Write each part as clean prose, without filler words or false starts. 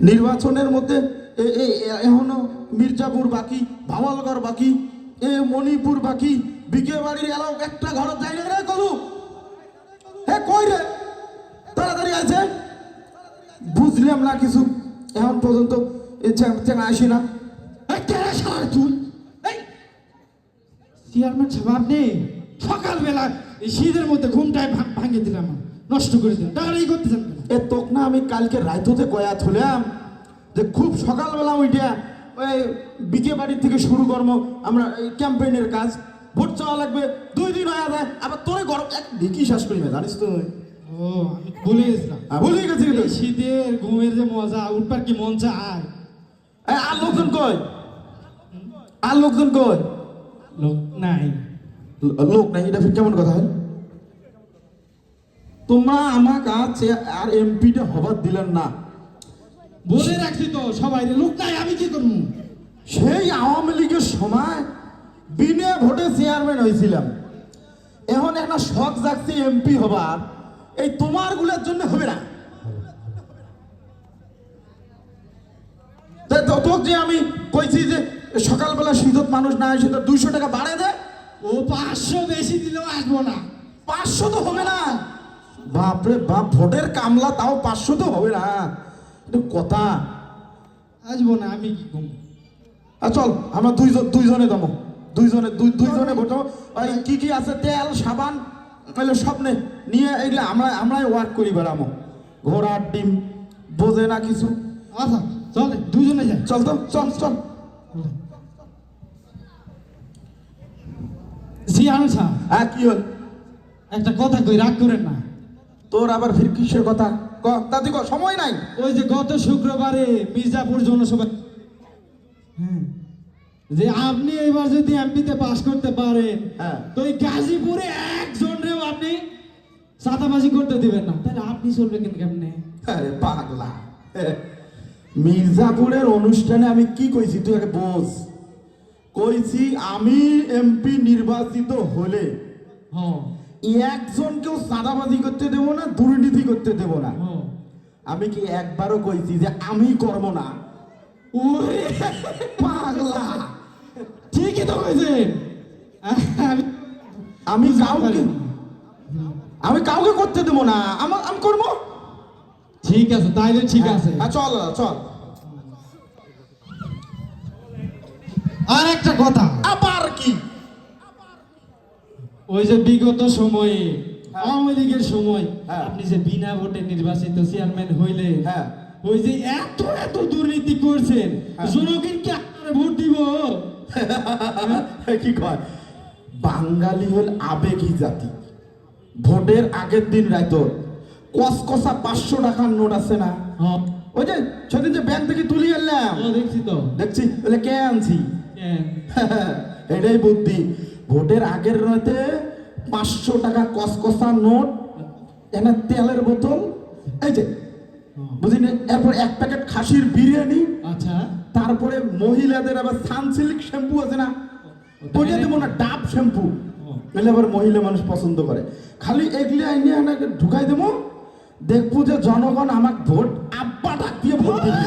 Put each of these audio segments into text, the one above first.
নির্বাচনের মধ্যে এখনো মির্জাপুর বাকি, ভাওয়ালগড় বাকি, মণিপুর বাকি, বিকে বাড়ির এলাও একটা ঘর যাই না রে কলু। হ্যাঁ কই রে, তাড়াতাড়ি আছে। বুঝলাম না কিছু এখন পর্যন্ত আসি না। চেয়ারম্যান সাহেব আপনি সকালবেলা এই শীতের মধ্যে ঘুমটায় ভাঙিয়ে দিলাম, নষ্ট করে দিলাম, তাড়াতাড়ি করতেছেন কেন? তোক না আমি কালকে রাইততে কয়া থুলাম যে খুব সকালবেলা ওইটা ওই বিকে বাড়ির থেকে শুরু করবো আমরা এই ক্যাম্পেইনের কাজ। ভোট চাওয়া লাগবে, 2 দিন হয়ে যায়, আবার তোরে গরম এক ঢিকি শ্বাস করি না, জানিস তো? ও আমি ভুলে গেছিলাম, ভুলে গেছি কিন্তু। শীতের ঘুমের যে মজা, উঠবার কি মন চায়। আর লোকজন কই? আর লোকজন কই? লোক নাই। লোক নাই, এটা ফির কেমন কথা হয়? তোমরা আমাকে আর এমপিটা হবার দিলেন না। বলে রাখছি তো সবাই, লোক নাই, আমি কি করবো? সেই আওয়ামী লীগের সময় বিনা ভোটে চেয়ারম্যান হয়েছিলাম, এখন একটা শখ জাগছে এমপি হবার, এই তোমার গুলোর জন্য হবে না। তোকে যে আমি কইছি যে সকালবেলা শীতত মানুষ না এসে 200 টাকা বাড়ে দে। ও 500 বেশি দিলেও আসবো না। 500 তো হবে না, বাপরে বাপ, ভোটের কামলা, তাও 500 তো হবে না, এটা কথা। আসবো না, আমি কি করবো? চল আমরা দুইজনে দমো, দুইজনে ভোট। ওই কি আছে, তেল সাবান এগুলো সব নিয়ে এগুলো আমরাই ওয়ার্ক করি বেড়ামো। ঘোড়ার ডিম বোঝে না কিছু। আচ্ছা চল দুজনে যাই। চল তো, চল। চেয়ারম্যান সাহেব, হ্যাঁ কি হল? একটা কথা কই, রাগ করেন না। তোর আবার ফির কিসের কথা? দাদি সময় নাই। ওই যে গত শুক্রবারে মির্জাপুর জনসভা, যে আপনি এবার যদি এমপিতে পাস করতে পারেন, হ্যাঁ, তো এই গাজীপুরে একজনেও আপনি চাঁদাবাজি করতে দিবেন না, তাহলে আপনি চলবে কিন্তু কেমনে? আরে পাগলা, মির্জাপুরের অনুষ্ঠানে আমি কি কইছি তুই আগে বোঝ। কইছি আমি এমপি নির্বাচিত হলে একজনকেও চাঁদাবাজি করতে দেব না, দুর্নীতি করতে দেব না। আমি কি একবারও কইছি যে আমি করব না? ওরে পাগলা, ঠিকই তো কইছেন। আমি কাউকে করতে দেব না, আমি করবো। ঠিক আছে, তাইলে ঠিক আছে। চল। আর একটা কথা। আবার কি? ওই যে বিগত সময়ে আওয়ামী লীগের সময় আপনি যে বিনা ভোটে নির্বাচিত চেয়ারম্যান হইলে, ওই যে এত দুর্নীতি করছেন, জনগণ কি আপনারা ভোট দিব? কি কয়, বাঙালি হল আবেগী জাতি। ভোটের আগের দিন রাত কসকসা 500 টাকার নোট আছে না, ওই যে সেদিন যে ব্যাংক থেকে তুলি আনলাম, দেখছি বলে কে আনছি, এটাই বুদ্ধি। ভোটের আগের রাতে 500 টাকা কসকসা নোট, এনে তেলের বোতল, এই যে বুঝিনি, এরপর 1 প্যাকেট খাসির বিরিয়ানি। আচ্ছা, তারপরে মহিলাদের আবার সানসিল্ক শ্যাম্পু আছে না, ওইটা দেবো না, ডাব শ্যাম্পু, এগুলো আবার মহিলা মানুষ পছন্দ করে। খালি এগুলি আইনে আমাকে ঢুকাই দেবো, দেখবো যে জনগণ আমার ভোট আব্বা ডাক দিয়ে ভোট দেবে।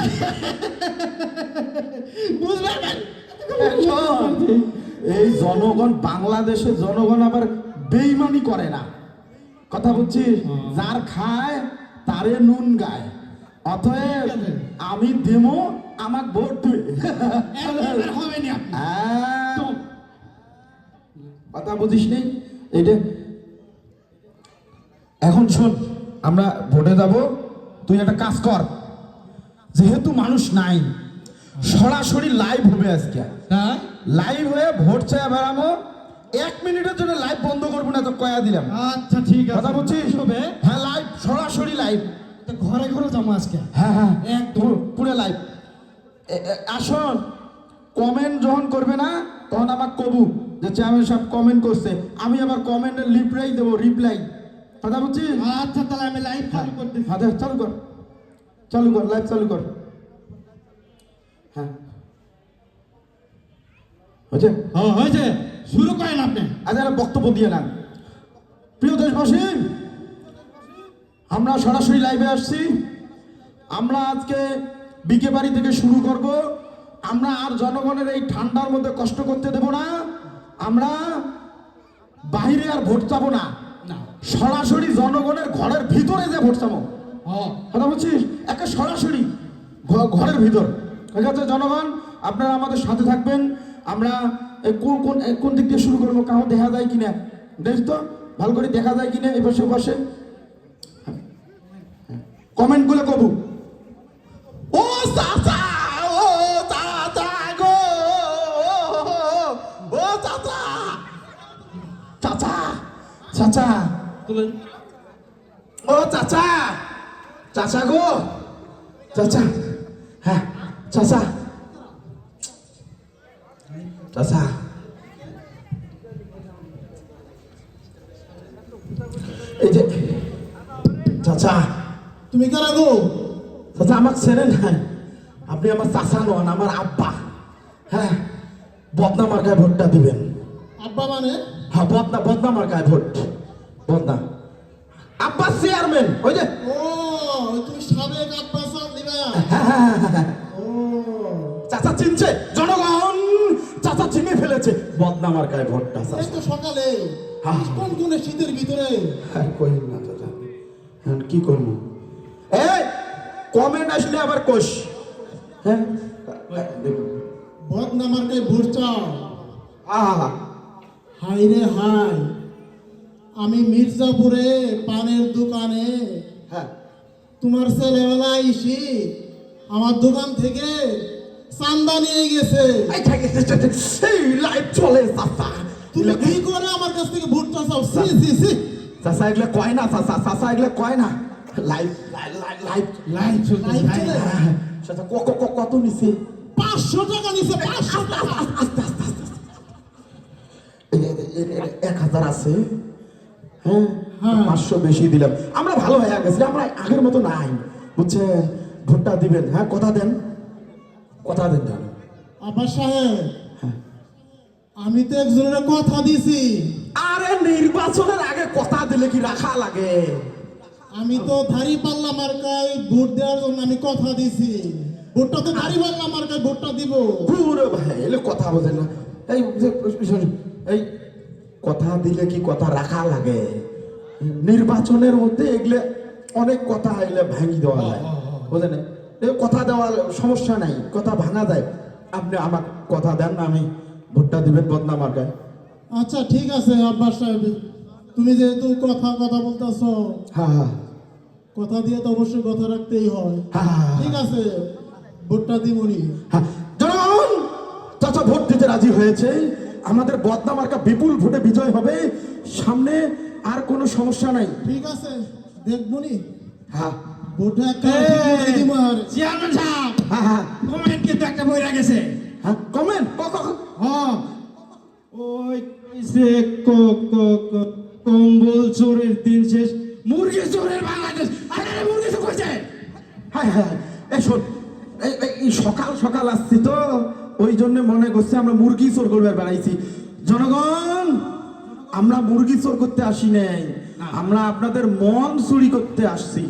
বুঝলেন? এই জনগণ, বাংলাদেশের জনগণ আবার বেইমানি করে না, কথা বুঝছিস? যার খায় তারে নুন গায়, অতএব আমি দেবো, আমাকে ভোট দেবে। কথা বুঝিস নেই এইটা। এখন শোন, আমরা ভোটে যাব, তুই একটা কাজ কর, যেহেতু মানুষ নাই, সরাসরি লাইভ হবে আজকে। লাইভ হয়ে ভোট চাই বেড়াবো, 1 মিনিটের জন্য লাইভ বন্ধ করবো না, তো কয়া দিলাম। আচ্ছা ঠিক আছে, কথা বুঝছিস? হ্যাঁ, লাইভ, সরাসরি লাইভ। ঘরে যাবো আজকে। হ্যাঁ, একদম পুরো লাইভ। আসুন, কমেন্ট যখন করবে না তখন আমার কবু যে চেয়ারম্যান সাহেব কমেন্ট করছে, আমি আবার কমেন্টের রিপ্লাই দেবো, রিপ্লাই। কথা বুঝছিস? আচ্ছা, তাহলে আমি লাইভ চালু করতেছি। হ্যাঁ, চালু কর, লাইভ চালু কর। হ্যাঁ, হয়েছে, শুরু করেন আপনি। আচ্ছা, বক্তব্য দিয়ে নেন। প্রিয় দেশবাসী, আমরা সরাসরি লাইভে আসছি। আমরা আজকে বিকে বাড়ি থেকে শুরু করব। আমরা আর জনগণের এই ঠান্ডার মধ্যে কষ্ট করতে দেব না। আমরা বাইরে আর ভোট চাবো না, সরাসরি জনগণের ঘরের ভিতরে যে ভোট চাবো। কথা বলছিস, একে সরাসরি ঘরের ভিতর। ঠিক আছে জনগণ, আপনারা আমাদের সাথে থাকবেন। আমরা কোন দিক দিয়ে শুরু করবো, কাউ দেখা যায় কিনা দেখ তো, ভালো করে দেখা যায় কিনা এই পাশে পাশে কমেন্ট গুলো কবু। ও চাচা, ও চাচা গো, ও চাচা, চাচা চাচা, ও চাচা, চাচা গো, চাচা, হ্যাঁ চাচা, চাচা, এই যে চাচা, তুমি কারা গো? চাচা আমার ছেলে নাই, আপনি আমার চাচা নন, আমার আব্বা। হ্যাঁ, বদনা মার্কায় ভোটটা দিবেন। আব্বা মানে? হ্যাঁ, বদনা মার্কায় ভোট। বদনা আব্বা চেয়ারম্যান, ওই যে। ও তুমি সাবেক আব্বা সব দিবা। ও চাচা চিনছে জনগণ, চাচা চিনে ফেলেছে। বদনা মার্কায় ভোটটা এই তো সকালে হ্যাঁ। কোন কোন শীতের ভিতরে। আর কই না চাচা, এখন কি করবো? এই কমেন্ট আসলে আবার কোষ। হ্যাঁ দেখুন, বদনামার্কে ভোট চাও? আহা, হাই রে হাই, আমি মির্জাপুরে পানের দোকানে হ্যাঁ তোমার ছেলেবেলা এসে আমার দোকান থেকে চান্দা নিয়ে গেছে। এই লাইভ চলে চাচা। তুমি কি করে আমার কাছ থেকে ভোট চাও? সি সি সি, চাচা এগুলো কয় না, চাচা চাচা এগুলো কয় না। লাইভ লাইভ লাইভ চলে। চাচা কত নিছে? 500 টাকা নিছে, 500 টাকা। 1000 আছে। হ্যাঁ হ্যাঁ। 500 বেশি দিলাম। আমরা ভালো হয়ে গেছি, আমরা আগের মতো নাই, বুঝছেন? ভোটটা দিবেন, হ্যাঁ কথা দেন, কথা দেন জানো। আব্বা সাহেব, আমি তো একজনের কথা দিছি। আরে নির্বাচনের আগে কথা দিলে কি রাখা লাগে? আমি তো ধারি পাল্লা মার্কায় ভোট দেওয়ার জন্য আমি কথা দিছি। ভোটটা তো ধারি পাল্লা মার্কায় ভোটটা দিব। পুরো ভাই এলে কথা বোঝেন না। এই কথা দিলে কি কথা রাখা লাগে? নির্বাচনের মধ্যে এগুলো অনেক কথা এলে ভাঙি দেওয়া যায়, বুঝলেন? কথা দেওয়া সমস্যা নাই, কথা ভাঙা যায়। আপনি আমার কথা দেন, আমি ভোটটা দিবেন বদনা মার্কায়। আচ্ছা ঠিক আছে আব্বা সাহেব, তুমি যেহেতু কথা বলতেছো, হ্যাঁ কথা দিয়ে তো অবশ্যই কথা রাখতেই হয়। হ্যাঁ ঠিক আছে, ভোটটা দিবনি। হ্যাঁ, জনগণ চাচা ভোট দিতে রাজি হয়েছে। আমাদের বদনা মার্কা বিপুল ভোটে বিজয় হবে। সামনে আর কোনো সমস্যা নাই। ঠিক আছে, দেখবনি। হ্যাঁ ভোটে একটা দিব। আর চেয়ারম্যান সাহেব, হ্যাঁ হ্যাঁ কমেন্ট কিন্তু একটা বই গেছে। হ্যাঁ কমেন্ট হ্যাঁ, ওই কইছে কম্বল চোরের দিন শেষ, মুরগি চোরের বাংলাদেশ। আরে মুরগি চোর কইছে। হ্যাঁ হ্যাঁ, এই শোন, এই সকাল সকাল আসছি তো, ওই জন্য মনে করছে আমরা মুরগি চোর করবে বেড়াইছি। জনগণ, আমরা মুরগি চোর করতে আসি নাই, আমরা আপনাদের মন চুরি করতে আসছি।